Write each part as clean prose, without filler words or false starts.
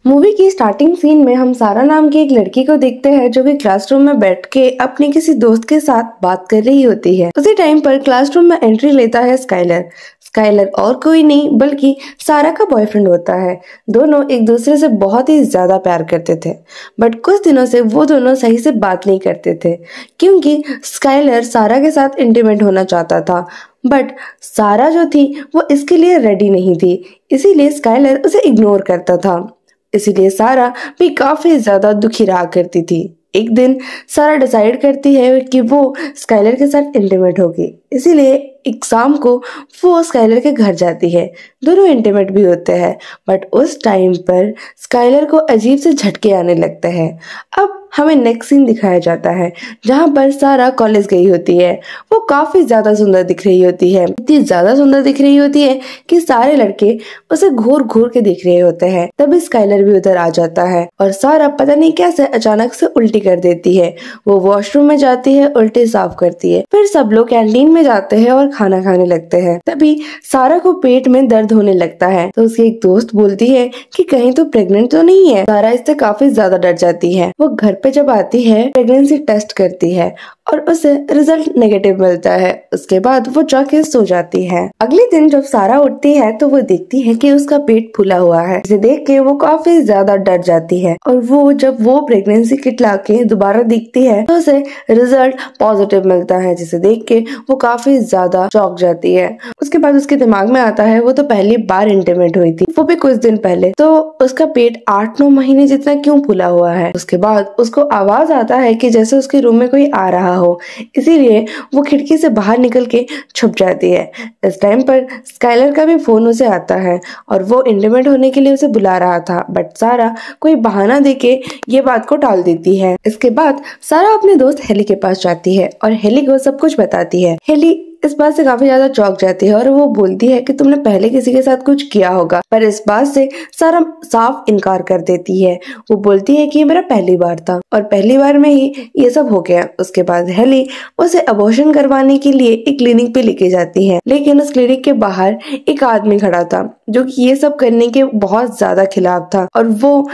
Movie की starting scene में हम सारा नाम की एक लड़की को देखते हैं जो कि क्लासरूम में बैठ के अपने किसी दोस्त के साथ बात कर रही होती है। उसी टाइम पर क्लासरूम में एंट्री लेता है स्काइलर। स्काइलर और कोई नहीं बल्कि सारा का बॉयफ्रेंड होता है। दोनों एक दूसरे से बहुत ही ज्यादा प्यार करते थे, बट कुछ दिनों से वो दोनों सही से बात नहीं करते थे क्योंकि स्काइलर सारा के साथ इंटीमेट होना चाहता था, बट सारा जो थी वो इसके लिए रेडी नहीं थी। इसीलिए स्काइलर उसे इग्नोर करता था। इसीलिए सारा भी काफी ज्यादा दुखी रहा करती थी। एक दिन सारा डिसाइड करती है कि वो स्काइलर के साथ इंटीमेट होगी। इसीलिए एक शाम को वो स्काइलर के घर जाती है। दोनों इंटीमेट भी होते हैं, बट उस टाइम पर स्काइलर को अजीब से झटके आने लगते हैं। अब हमें नेक्स्ट सीन दिखाया जाता है जहाँ पर सारा कॉलेज गई होती है। वो काफी ज्यादा सुंदर दिख रही होती है, इतनी ज्यादा सुंदर दिख रही होती है कि सारे लड़के उसे घूर घूर के देख रहे होते हैं। तभी स्काइलर भी उधर आ जाता है और सारा पता नहीं कैसे अचानक से उल्टी कर देती है। वो वॉशरूम में जाती है, उल्टी साफ करती है। फिर सब लोग कैंटीन में जाते हैं और खाना खाने लगते हैं। तभी सारा को पेट में दर्द होने लगता है तो उसकी एक दोस्त बोलती है कि कहीं तो प्रेग्नेंट तो नहीं है। सारा इससे काफी ज्यादा डर जाती है। वो घर पे जब आती है प्रेगनेंसी टेस्ट करती है और उसे रिजल्ट नेगेटिव मिलता है। उसके बाद वो जाके सो जाती है। अगले दिन जब सारा उठती है तो वो देखती है कि उसका पेट फूला हुआ है। इसे देख के वो काफी ज्यादा डर जाती है और वो जब वो प्रेगनेंसी किट लाके दोबारा देखती है तो उसे रिजल्ट पॉजिटिव मिलता है, जिसे देख के वो काफी ज्यादा चौंक जाती है। उसके बाद उसके दिमाग में आता है वो तो पहली बार इंटीमेट हुई थी, वो भी कुछ दिन पहले, तो उसका पेट 8-9 महीने जितना क्यों फूला हुआ है। उसके बाद उसको आवाज आता है कि जैसे उसके रूम में कोई आ रहा हो। इसीलिए वो खिड़की से बाहर निकल के छुप जाती है। इस टाइम पर स्काइलर का भी फोन उसे आता है और वो इंटीमेट होने के लिए उसे बुला रहा था, बट सारा कोई बहाना देके ये बात को टाल देती है। इसके बाद सारा अपने दोस्त हेली के पास जाती है और हेली को सब कुछ बताती है। हेली इस बात से काफी ज्यादा चौंक जाती है और वो बोलती है कि तुमने पहले किसी के साथ कुछ किया होगा, पर इस बात से सारा साफ इनकार कर देती है। वो बोलती है कि ये मेरा पहली बार था और पहली बार में ही ये सब हो गया। उसके बाद हेली उसे अबॉर्शन करवाने के लिए एक क्लिनिक पे लेके जाती है, लेकिन उस क्लिनिक के बाहर एक आदमी खड़ा था जो कि ये सब करने के बहुत ज्यादा खिलाफ था और वो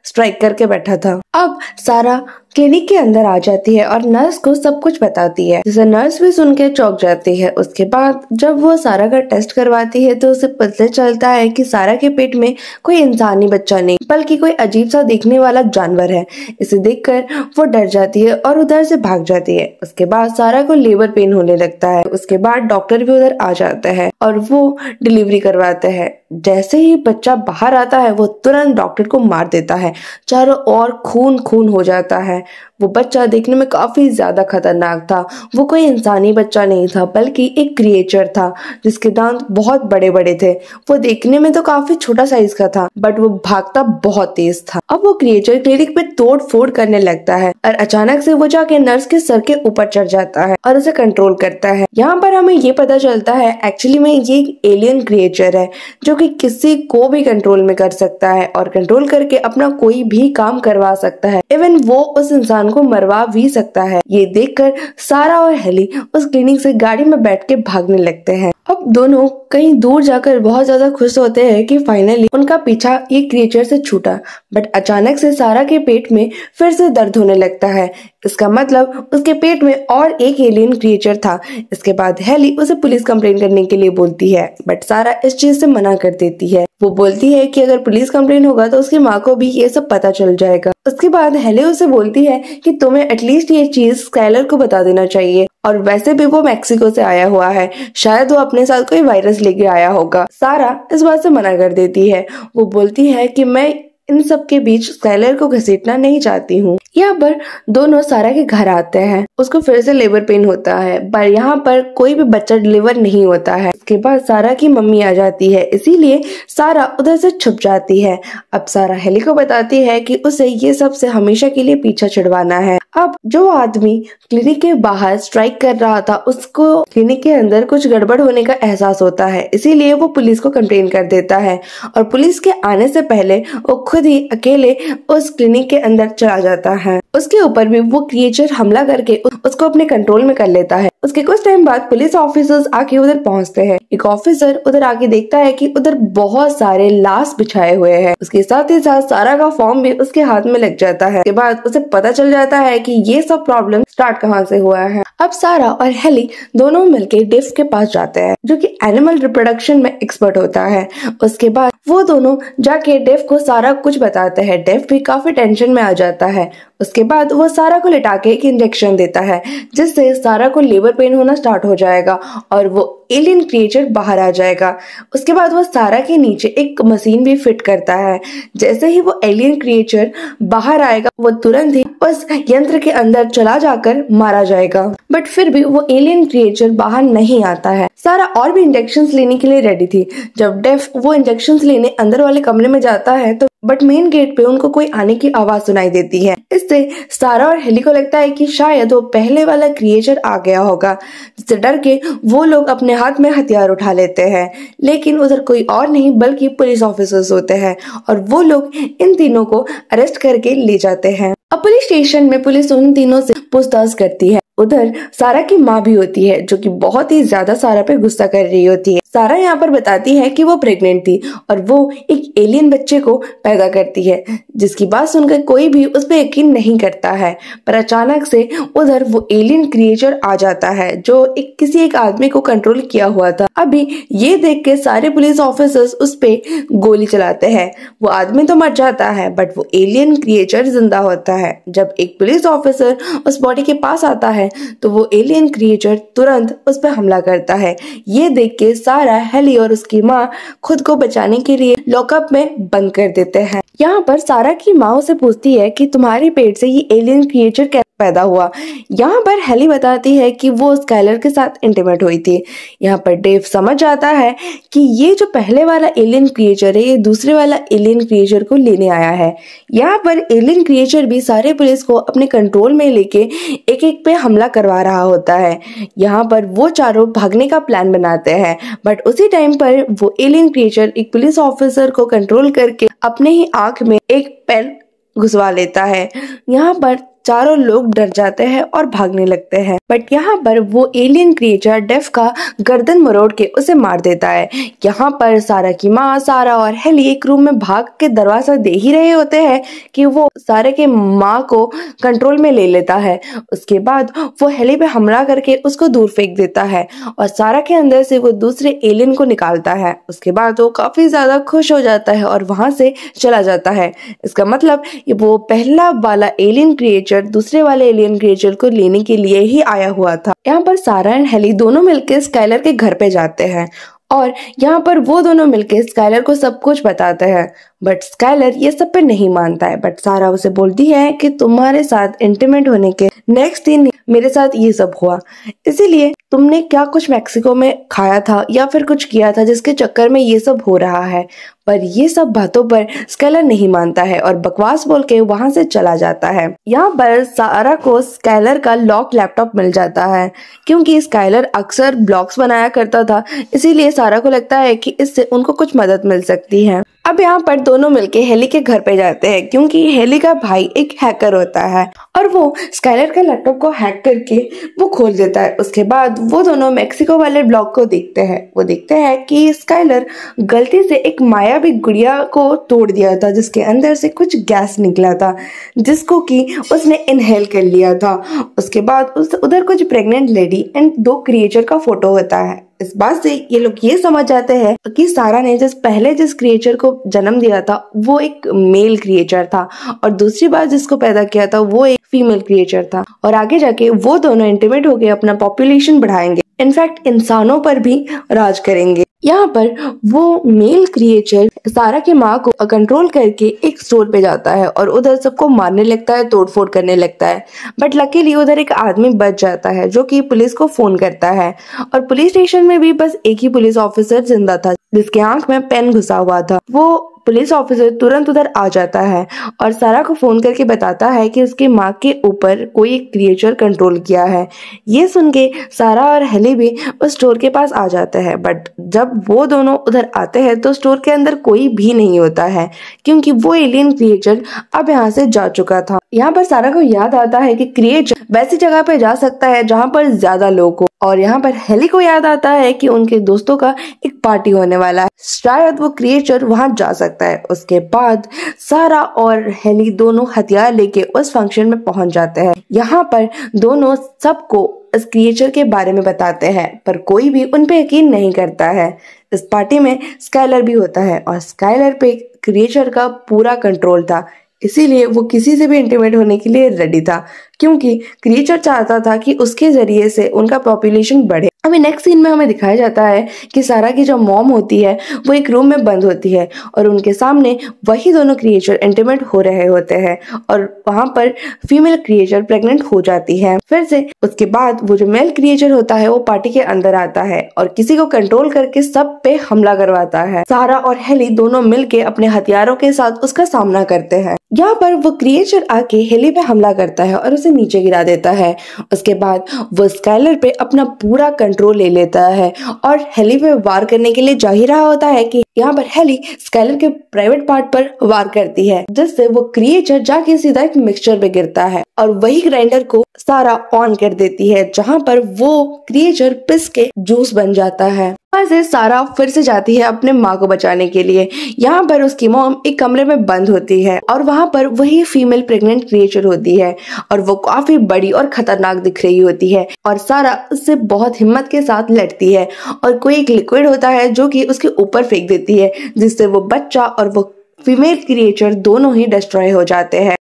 स्ट्राइक करके बैठा था। अब सारा क्लिनिक के अंदर आ जाती है और नर्स को सब कुछ बताती है, जिसे नर्स भी सुन के चौंक जाती है। उसके बाद जब वो सारा का टेस्ट करवाती है तो उसे पता चलता है कि सारा के पेट में कोई इंसानी बच्चा नहीं बल्कि कोई अजीब सा दिखने वाला जानवर है। इसे देखकर वो डर जाती है और उधर से भाग जाती है। उसके बाद सारा को लेबर पेन होने लगता है। उसके बाद डॉक्टर भी उधर आ जाता है और वो डिलीवरी करवाते हैं। जैसे ही बच्चा बाहर आता है वो तुरंत डॉक्टर को मार देता है। चारों ओर खून खून हो जाता है। वो बच्चा देखने में काफी ज्यादा खतरनाक था। वो कोई इंसानी बच्चा नहीं था बल्कि एक क्रिएचर था जिसके दांत बहुत बड़े बड़े थे। वो देखने में तो काफी छोटा साइज का था, बट वो भागता बहुत तेज था। अब वो क्रिएचर क्लिनिक पे तोड़ फोड़ करने लगता है और अचानक से वो जाके नर्स के सर के ऊपर चढ़ जाता है और उसे कंट्रोल करता है। यहाँ पर हमें ये पता चलता है एक्चुअली में ये एक एलियन क्रिएचर है जो कि किसी को भी कंट्रोल में कर सकता है और कंट्रोल करके अपना कोई भी काम करवा सकता है। इवन वो उस इंसान को मरवा भी सकता है। ये देखकर सारा और हेली उस क्लिनिक से गाड़ी में बैठ के भागने लगते हैं। अब दोनों कहीं दूर जाकर बहुत ज्यादा खुश होते हैं कि फाइनली उनका पीछा एक क्रिएचर से छूटा, बट अचानक से सारा के पेट में फिर से दर्द होने लगता है। इसका मतलब उसके पेट में और एक एलियन क्रिएचर था। इसके बाद हेली उसे पुलिस कंप्लेन करने के लिए बोलती है, बट सारा इस चीज से मना कर देती है। वो बोलती है कि अगर पुलिस कंप्लेन होगा तो उसकी माँ को भी ये सब पता चल जाएगा। उसके बाद हेली उसे बोलती है कि तुम्हें एटलीस्ट ये चीज स्काइलर को बता देना चाहिए, और वैसे भी वो मैक्सिको से आया हुआ है, शायद वो अपने साथ कोई वायरस लेके आया होगा। सारा इस बात से मना कर देती है। वो बोलती है कि मैं इन सब के बीच स्काइलर को घसीटना नहीं चाहती हूँ। यहाँ पर दोनों सारा के घर आते हैं। उसको फिर से लेबर पेन होता है, पर यहाँ पर कोई भी बच्चा डिलीवर नहीं होता है। उसके बाद सारा की मम्मी आ जाती है, इसीलिए सारा उधर से छुप जाती है। अब सारा हेली को बताती है कि उसे ये सब से हमेशा के लिए पीछा छुड़वाना है। अब जो आदमी क्लिनिक के बाहर स्ट्राइक कर रहा था उसको क्लिनिक के अंदर कुछ गड़बड़ होने का एहसास होता है, इसीलिए वो पुलिस को कंप्लेन कर देता है और पुलिस के आने से पहले वो खुद खुद ही अकेले उस क्लिनिक के अंदर चला जाता है। उसके ऊपर भी वो क्रिएचर हमला करके उसको अपने कंट्रोल में कर लेता है। उसके कुछ टाइम बाद पुलिस ऑफिसर्स आके उधर पहुंचते हैं। एक ऑफिसर उधर आके देखता है कि उधर बहुत सारे लाश बिछाए हुए हैं। उसके साथ ही साथ सारा का फॉर्म भी उसके हाथ में लग जाता है। उसके बाद उसे पता चल जाता है कि ये सब प्रॉब्लम स्टार्ट कहाँ से हुआ है। अब सारा और हेली दोनों मिलके डेफ के पास जाते हैं, जो कि एनिमल रिप्रोडक्शन में एक्सपर्ट होता है। उसके बाद वो दोनों जाके डेफ को सारा कुछ बताते हैं। डेफ भी काफी टेंशन में आ जाता है। उसके बाद वो सारा को लिटा के एक इंजेक्शन देता है, जिससे सारा को लेबर पेन होना स्टार्ट हो जाएगा और वो एलियन क्रिएचर बाहर आ जाएगा। उसके बाद वो सारा के नीचे एक मशीन भी फिट करता है। जैसे ही वो एलियन क्रिएचर बाहर आएगा, वो तुरंत ही उस यंत्र के अंदर चला जाकर मारा जाएगा। बट फिर भी वो एलियन क्रिएचर बाहर नहीं आता है। सारा और भी इंजेक्शंस लेने के लिए रेडी थी। जब डेफ वो इंजेक्शंस लेने अंदर वाले कमरे में जाता है तो बट मेन गेट पे उनको कोई आने की आवाज सुनाई देती है। इससे सारा और हेली को लगता है कि शायद वो पहले वाला क्रिएचर आ गया होगा, जिससे डर के वो लोग अपने हाथ में हथियार उठा लेते हैं। लेकिन उधर कोई और नहीं बल्कि पुलिस ऑफिसर्स होते हैं और वो लोग इन तीनों को अरेस्ट करके ले जाते हैं। अब पुलिस स्टेशन में पुलिस उन तीनों से पूछताछ करती है। उधर सारा की माँ भी होती है, जो कि बहुत ही ज्यादा सारा पे गुस्सा कर रही होती है। सारा यहाँ पर बताती है कि वो प्रेग्नेंट थी और वो एक एलियन बच्चे को पैदा करती है, जिसकी बात सुनकर कोई भी उस पर यकीन नहीं करता है। पर अचानक से उधर वो एलियन क्रिएचर आ जाता है, जो किसी एक आदमी को कंट्रोल किया हुआ था। अभी ये देख के सारे पुलिस ऑफिसर्स उस पे गोली चलाते हैं। वो आदमी तो मर जाता है, बट वो एलियन क्रिएचर जिंदा होता है। जब एक पुलिस ऑफिसर उस बॉडी के पास आता है तो वो एलियन क्रिएचर तुरंत उस पर हमला करता है। ये देख के सारा, हेली और उसकी माँ खुद को बचाने के लिए लॉकअप में बंद कर देते हैं। यहाँ पर सारा की माँ उसे पूछती है कि तुम्हारे पेट से ये एलियन क्रिएचर कैसे पैदा हुआ। यहाँ पर हेली बताती है कि वो स्काइलर के साथ इंटीमेट हुई थी। यहाँ पर डेव समझ जाता है कि ये जो पहले वाला एलियन क्रिएचर है, ये दूसरे वाला एलियन क्रिएचर को लेने आया है। यहाँ पर एलियन क्रिएचर भी सारे पुलिस को अपने कंट्रोल में लेके एक एक पे हमला करवा रहा होता है। यहाँ पर वो चारों भागने का प्लान बनाते हैं, बट उसी टाइम पर वो एलियन क्रिएचर एक पुलिस ऑफिसर को कंट्रोल करके अपने ही आंख में एक पेन घुसवा लेता है। यहाँ पर चारों लोग डर जाते हैं और भागने लगते हैं, बट यहाँ पर वो एलियन क्रिएचर डेफ का गर्दन मरोड़ के उसे मार देता है। यहाँ पर सारा की माँ, सारा और हेली एक रूम में भाग के दरवाजा दे ही रहे होते हैं कि वो सारे के माँ को कंट्रोल में ले लेता है। उसके बाद वो हेली पे हमला करके उसको दूर फेंक देता है और सारा के अंदर से वो दूसरे एलियन को निकालता है। उसके बाद वो काफी ज्यादा खुश हो जाता है और वहां से चला जाता है। इसका मतलब वो पहला वाला एलियन क्रिएचर दूसरे वाले एलियन क्रिएचर को लेने के लिए ही आया हुआ था। यहाँ पर सारा एंड हेली दोनों मिलकर स्काइलर के घर पे जाते हैं और यहाँ पर वो दोनों मिलके स्काइलर को सब कुछ बताते हैं, बट स्काइलर ये सब पे नहीं मानता है। बट सारा उसे बोलती है कि तुम्हारे साथ इंटीमेट होने के नेक्स्ट दिन मेरे साथ ये सब हुआ, इसीलिए तुमने क्या कुछ मैक्सिको में खाया था या फिर कुछ किया था जिसके चक्कर में ये सब हो रहा है। पर ये सब बातों पर स्काइलर नहीं मानता है और बकवास बोल के वहां से चला जाता है। यहाँ पर सारा को स्काइलर का लॉक लैपटॉप मिल जाता है, क्योंकि स्काइलर अक्सर ब्लॉग्स बनाया करता था, इसीलिए सारा को लगता है कि इससे उनको कुछ मदद मिल सकती है। अब यहाँ पर दोनों मिलके हेली के घर पे जाते हैं, क्योंकि हेली का भाई एक हैकर होता है और वो स्काइलर के लैपटॉप को हैक करके वो खोल देता है। उसके बाद वो दोनों मेक्सिको वाले ब्लॉग को देखते हैं। वो देखते हैं कि स्काइलर गलती से एक मायावी गुड़िया को तोड़ दिया था, जिसके अंदर से कुछ गैस निकला था, जिसको कि उसने इनहेल कर लिया था। उसके बाद उधर कुछ प्रेग्नेंट लेडी एंड 2 क्रिएचर का फोटो होता है। इस बात से ये लोग ये समझ जाते हैं कि सारा ने जिस क्रिएचर को जन्म दिया था वो एक मेल क्रिएचर था और दूसरी बार जिसको पैदा किया था वो एक फीमेल क्रिएचर था, और आगे जाके वो दोनों इंटीमेट होके अपना पॉपुलेशन बढ़ाएंगे, इनफैक्ट इंसानों पर भी राज करेंगे। यहाँ पर वो मेल क्रिएचर सारा की माँ को कंट्रोल करके एक स्टोर पे जाता है और उधर सबको मारने लगता है, तोड़फोड़ करने लगता है। बट लकीली उधर एक आदमी बच जाता है, जो कि पुलिस को फोन करता है और पुलिस स्टेशन में भी बस एक ही पुलिस ऑफिसर जिंदा था। जिसके आंख में पेन घुसा हुआ था। वो पुलिस ऑफिसर तुरंत उधर आ जाता है और सारा को फोन करके बताता है कि उसकी माँ के ऊपर कोई क्रिएचर कंट्रोल किया है। ये सुन के सारा और हेली भी उस स्टोर के पास आ जाते हैं, बट जब वो दोनों उधर आते हैं तो स्टोर के अंदर कोई भी नहीं होता है, क्योंकि वो एलियन क्रिएचर अब यहाँ से जा चुका था। यहाँ पर सारा को याद आता है कि क्रिएचर वैसी जगह पे जा सकता है जहाँ पर ज्यादा लोग हो, और यहाँ पर हेली को याद आता है कि उनके दोस्तों का एक पार्टी होने वाला है, शायद वो क्रिएचर वहां जा सकता है। उसके बाद सारा और हेली दोनों हथियार लेके उस फंक्शन में पहुंच जाते हैं। यहाँ पर दोनों सबको इस क्रिएचर के बारे में बताते हैं, पर कोई भी उन पे यकीन नहीं करता है। इस पार्टी में स्काइलर भी होता है और स्काइलर पे क्रिएचर का पूरा कंट्रोल था, इसीलिए वो किसी से भी इंटीमेट होने के लिए रेडी था, क्योंकि क्रिएचर चाहता था कि उसके जरिए से उनका पॉपुलेशन बढ़े। अभी नेक्स्ट सीन में हमें दिखाया जाता है कि सारा की जो मॉम होती है वो एक रूम में बंद होती है और उनके सामने वही दोनों क्रिएचर इंटीमेट हो रहे होते हैं और वहां पर फीमेल क्रिएचर प्रेग्नेंट हो जाती है। फिर से उसके बाद वो जो मेल क्रिएचर होता है वो पार्टी के अंदर आता है और किसी को कंट्रोल करके सब पे हमला करवाता है। सारा और हेली दोनों मिलके अपने हथियारों के साथ उसका सामना करते हैं। यहाँ पर वो क्रिएचर आके हेली पे हमला करता है और उसे नीचे गिरा देता है। उसके बाद वो स्काइलर पे अपना पूरा कंट्रोल ले लेता है और हेली पे वार करने के लिए जा ही रहा होता है कि यहाँ पर हेली स्काइलर के प्राइवेट पार्ट पर वार करती है, जिससे वो क्रिएचर जाके सीधा एक मिक्सचर पे गिरता है और वही ग्राइंडर को सारा ऑन कर देती है, जहाँ पर वो क्रिएचर पिस के जूस बन जाता है। वहां से सारा फिर से जाती है अपने माँ को बचाने के लिए। यहाँ पर उसकी मॉम एक कमरे में बंद होती है और वहां पर वही फीमेल प्रेग्नेंट क्रिएचर होती है और वो काफी बड़ी और खतरनाक दिख रही होती है और सारा उससे बहुत हिम्मत के साथ लड़ती है और कोई एक लिक्विड होता है जो कि उसके ऊपर फेंक देती है, जिससे वो बच्चा और वो फीमेल क्रिएचर दोनों ही डिस्ट्रॉय हो जाते हैं।